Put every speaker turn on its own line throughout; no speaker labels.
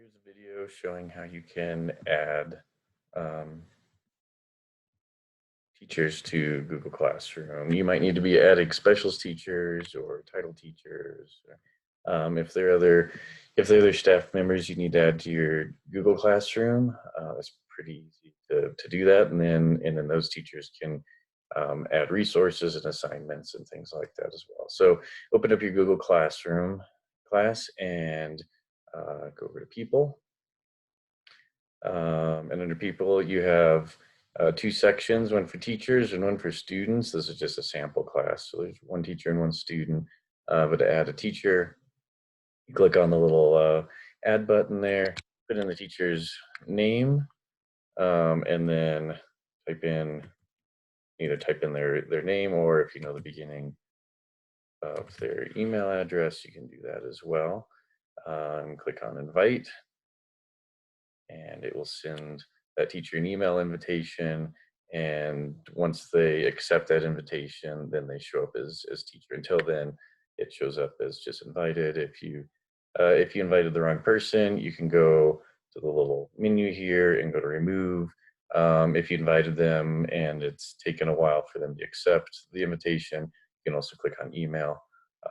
Here's a video showing how you can add um, teachers to Google Classroom. You might need to be adding specialist teachers or title teachers. If there are other staff members you need to add to your Google Classroom, it's pretty easy to do that, and then those teachers can add resources and assignments and things like that as well. So open up your Google Classroom class and go over to People. And under people, you have two sections, one for teachers and one for students. This is just a sample class. So there's one teacher and one student. But to add a teacher, you click on the little add button there, put in the teacher's name, and then either type in their name, or if you know the beginning of their email address, you can do that as well. Click on invite, and it will send that teacher an email invitation. And once they accept that invitation, then they show up as teacher. Until then, it shows up as just invited. If you invited the wrong person, you can go to the little menu here and go to remove. If you invited them and it's taken a while for them to accept the invitation, you can also click on email,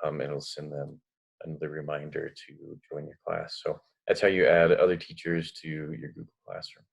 and it'll send them another reminder to join your class. So that's how you add other teachers to your Google Classroom.